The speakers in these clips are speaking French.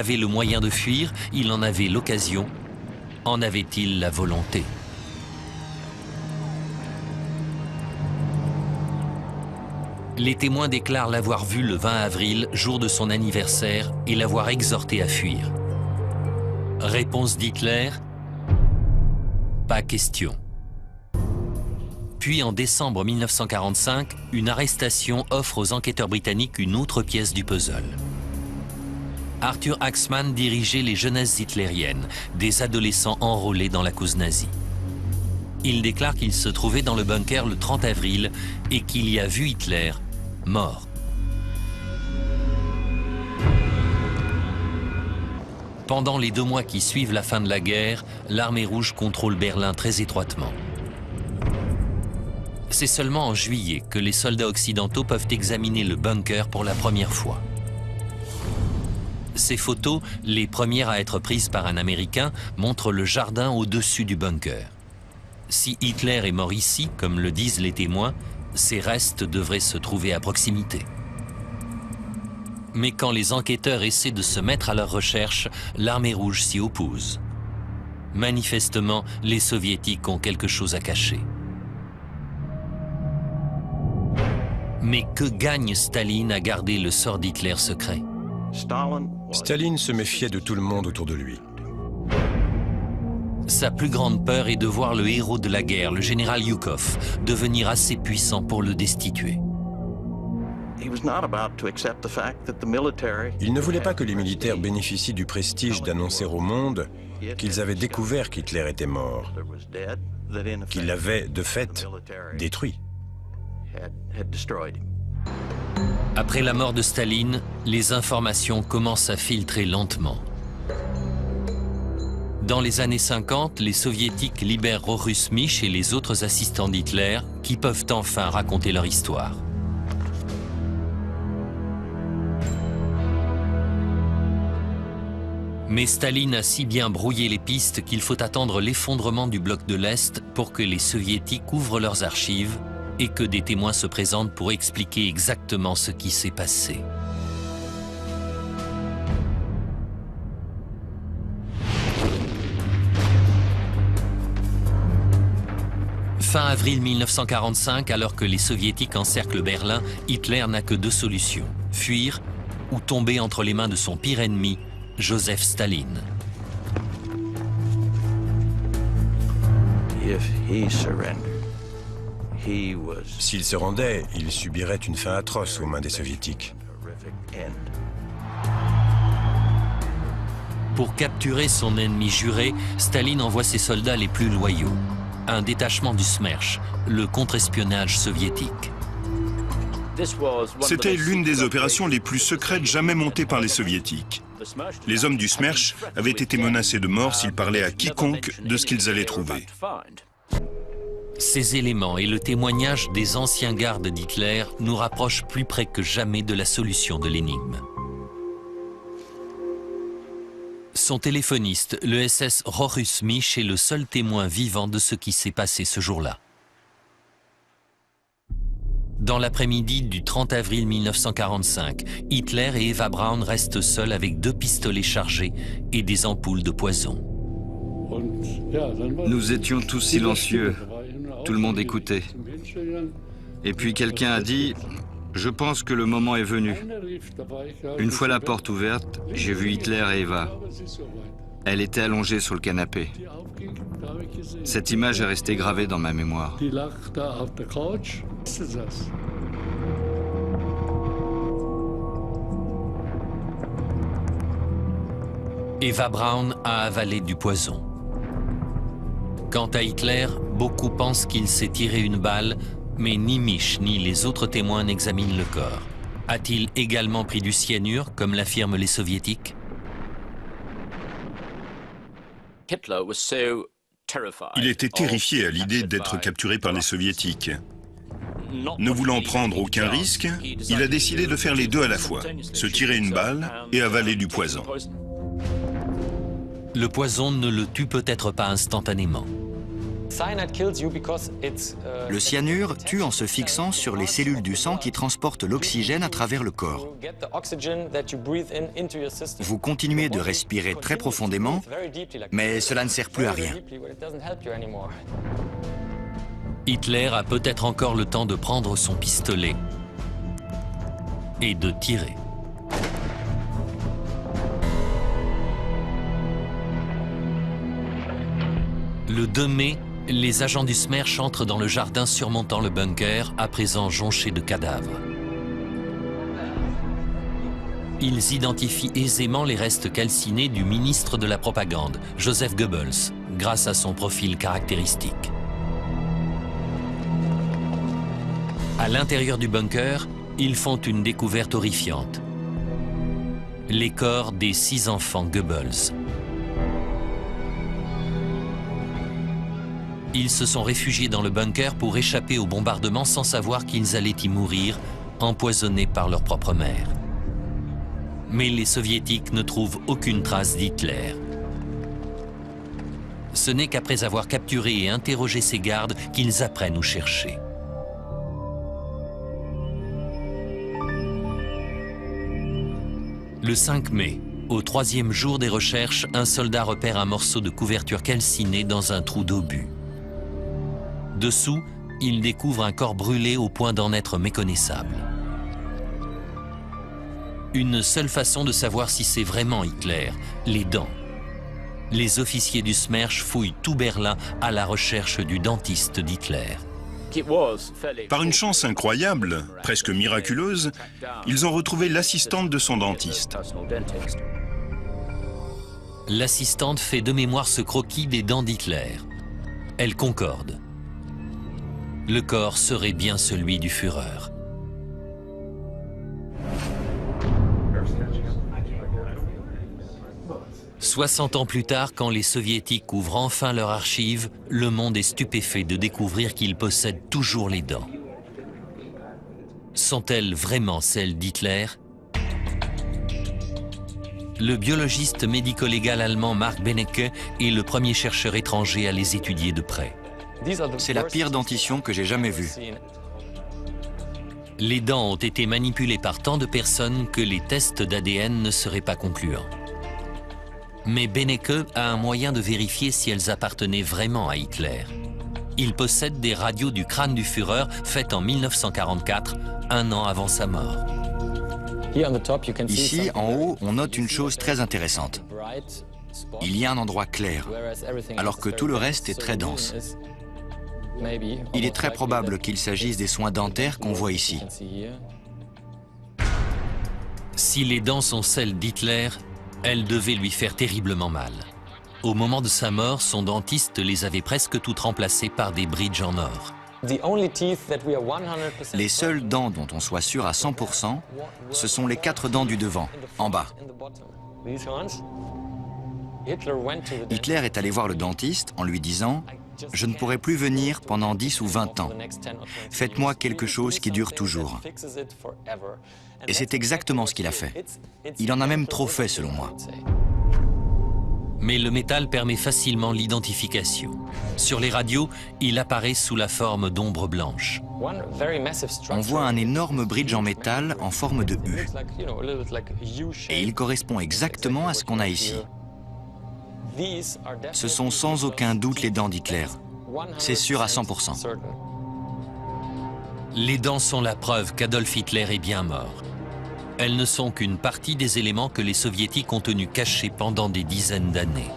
avait le moyen de fuir, il en avait l'occasion. En avait-il la volonté? Les témoins déclarent l'avoir vu le 20 avril, jour de son anniversaire, et l'avoir exhorté à fuir. Réponse d'Hitler: pas question. Puis en décembre 1945, une arrestation offre aux enquêteurs britanniques une autre pièce du puzzle. Arthur Axmann dirigeait les jeunesses hitlériennes, des adolescents enrôlés dans la cause nazie. Il déclare qu'il se trouvait dans le bunker le 30 avril et qu'il y a vu Hitler mort. Pendant les 2 mois qui suivent la fin de la guerre, l'armée rouge contrôle Berlin très étroitement. C'est seulement en juillet que les soldats occidentaux peuvent examiner le bunker pour la première fois. Ces photos, les premières à être prises par un Américain, montrent le jardin au-dessus du bunker. Si Hitler est mort ici, comme le disent les témoins, ses restes devraient se trouver à proximité. Mais quand les enquêteurs essaient de se mettre à leur recherche, l'armée rouge s'y oppose. Manifestement, les soviétiques ont quelque chose à cacher. Mais que gagne Staline à garder le sort d'Hitler secret? Staline se méfiait de tout le monde autour de lui. Sa plus grande peur est de voir le héros de la guerre, le général Yukov, devenir assez puissant pour le destituer. Il ne voulait pas que les militaires bénéficient du prestige d'annoncer au monde qu'ils avaient découvert qu'Hitler était mort, qu'il l'avait, de fait, détruit. Après la mort de Staline, les informations commencent à filtrer lentement. Dans les années 50, les soviétiques libèrent Rochus Mich et les autres assistants d'Hitler qui peuvent enfin raconter leur histoire. Mais Staline a si bien brouillé les pistes qu'il faut attendre l'effondrement du bloc de l'Est pour que les soviétiques ouvrent leurs archives et que des témoins se présentent pour expliquer exactement ce qui s'est passé. Fin avril 1945, alors que les soviétiques encerclent Berlin, Hitler n'a que 2 solutions: fuir ou tomber entre les mains de son pire ennemi, Joseph Staline. S'il se rendait, il subirait une fin atroce aux mains des soviétiques. Pour capturer son ennemi juré, Staline envoie ses soldats les plus loyaux. Un détachement du Smerch, le contre-espionnage soviétique. C'était l'une des opérations les plus secrètes jamais montées par les soviétiques. Les hommes du Smerch avaient été menacés de mort s'ils parlaient à quiconque de ce qu'ils allaient trouver. Ces éléments et le témoignage des anciens gardes d'Hitler nous rapprochent plus près que jamais de la solution de l'énigme. Son téléphoniste, le SS Rochus Mich, est le seul témoin vivant de ce qui s'est passé ce jour-là. Dans l'après-midi du 30 avril 1945, Hitler et Eva Braun restent seuls avec 2 pistolets chargés et des ampoules de poison. Nous étions tous silencieux, tout le monde écoutait. Et puis quelqu'un a dit « Je pense que le moment est venu ». Une fois la porte ouverte, j'ai vu Hitler et Eva. Elle était allongée sur le canapé. Cette image est restée gravée dans ma mémoire. Eva Braun a avalé du poison. Quant à Hitler, beaucoup pensent qu'il s'est tiré une balle, mais ni Mich ni les autres témoins n'examinent le corps. A-t-il également pris du cyanure, comme l'affirment les soviétiques? Il était terrifié à l'idée d'être capturé par les soviétiques. Ne voulant prendre aucun risque, il a décidé de faire les 2 à la fois, se tirer une balle et avaler du poison. Le poison ne le tue peut-être pas instantanément. Le cyanure tue en se fixant sur les cellules du sang qui transportent l'oxygène à travers le corps. Vous continuez de respirer très profondément, mais cela ne sert plus à rien. Hitler a peut-être encore le temps de prendre son pistolet et de tirer. Le 2 mai, les agents du SMERSH entrent dans le jardin surmontant le bunker, à présent jonché de cadavres. Ils identifient aisément les restes calcinés du ministre de la propagande, Joseph Goebbels, grâce à son profil caractéristique. À l'intérieur du bunker, ils font une découverte horrifiante. Les corps des 6 enfants Goebbels. Ils se sont réfugiés dans le bunker pour échapper au bombardement sans savoir qu'ils allaient y mourir, empoisonnés par leur propre mère. Mais les soviétiques ne trouvent aucune trace d'Hitler. Ce n'est qu'après avoir capturé et interrogé ses gardes qu'ils apprennent où chercher. Le 5 mai, au 3e jour des recherches, un soldat repère un morceau de couverture calcinée dans un trou d'obus. Dessous, il découvre un corps brûlé au point d'en être méconnaissable. Une seule façon de savoir si c'est vraiment Hitler, les dents. Les officiers du SMERSH fouillent tout Berlin à la recherche du dentiste d'Hitler. Par une chance incroyable, presque miraculeuse, ils ont retrouvé l'assistante de son dentiste. L'assistante fait de mémoire ce croquis des dents d'Hitler. Elle concorde. Le corps serait bien celui du Führer. « 60 ans plus tard, quand les Soviétiques ouvrent enfin leurs archives, le monde est stupéfait de découvrir qu'ils possèdent toujours les dents. Sont-elles vraiment celles d'Hitler ? Le biologiste médico-légal allemand Mark Benecke est le premier chercheur étranger à les étudier de près. C'est la pire dentition que j'ai jamais vue. Les dents ont été manipulées par tant de personnes que les tests d'ADN ne seraient pas concluants. Mais Benecke a un moyen de vérifier si elles appartenaient vraiment à Hitler. Il possède des radios du crâne du Führer faites en 1944, un an avant sa mort. Ici, en haut, on note une chose très intéressante. Il y a un endroit clair, alors que tout le reste est très dense. Il est très probable qu'il s'agisse des soins dentaires qu'on voit ici. Si les dents sont celles d'Hitler, elles devaient lui faire terriblement mal. Au moment de sa mort, son dentiste les avait presque toutes remplacées par des bridges en or. Les seules dents dont on soit sûr à 100%, ce sont les 4 dents du devant, en bas. Hitler est allé voir le dentiste en lui disant « Je ne pourrai plus venir pendant 10 ou 20 ans. Faites-moi quelque chose qui dure toujours. » Et c'est exactement ce qu'il a fait. Il en a même trop fait, selon moi. Mais le métal permet facilement l'identification. Sur les radios, il apparaît sous la forme d'ombres blanches. On voit un énorme bridge en métal en forme de U. Et il correspond exactement à ce qu'on a ici. Ce sont sans aucun doute les dents d'Hitler. C'est sûr à 100%. Les dents sont la preuve qu'Adolf Hitler est bien mort. Elles ne sont qu'une partie des éléments que les Soviétiques ont tenus cachés pendant des dizaines d'années.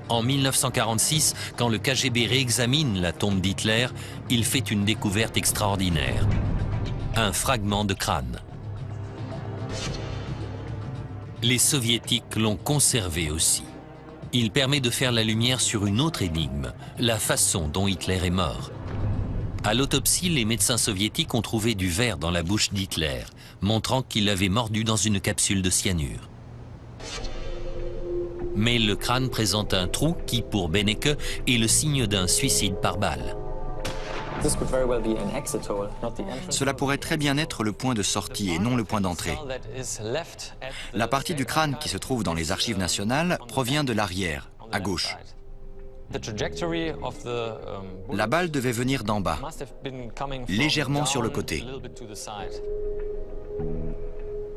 En 1946, quand le KGB réexamine la tombe d'Hitler, il fait une découverte extraordinaire. Un fragment de crâne. Les Soviétiques l'ont conservé aussi. Il permet de faire la lumière sur une autre énigme, la façon dont Hitler est mort. À l'autopsie, les médecins soviétiques ont trouvé du verre dans la bouche d'Hitler, montrant qu'il avait mordu dans une capsule de cyanure. Mais le crâne présente un trou qui, pour Benecke, est le signe d'un suicide par balle. Cela pourrait très bien être le point de sortie et non le point d'entrée. La partie du crâne qui se trouve dans les archives nationales provient de l'arrière, à gauche. La balle devait venir d'en bas, légèrement sur le côté.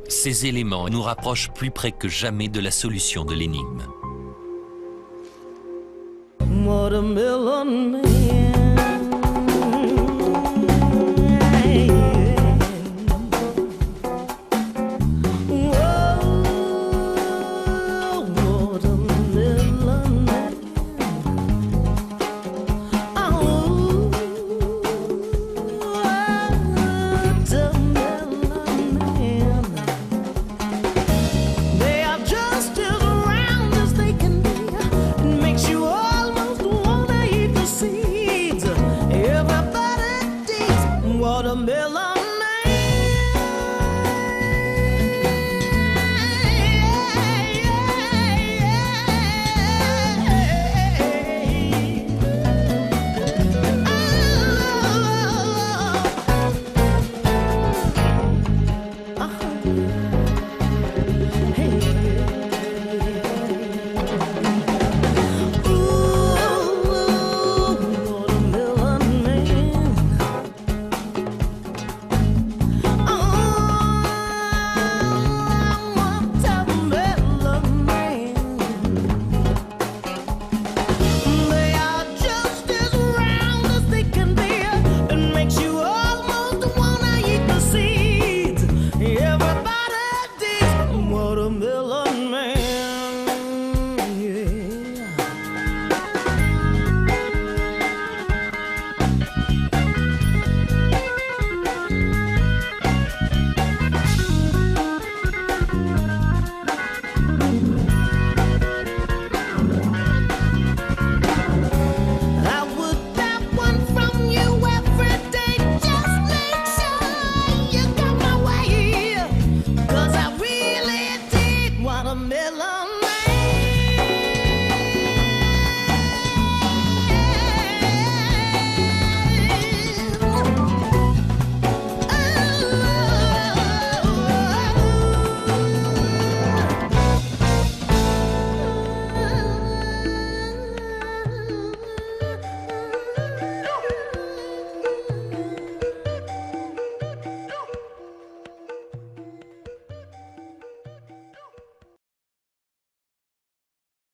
Ces éléments nous rapprochent plus près que jamais de la solution de l'énigme. Watermelon Man.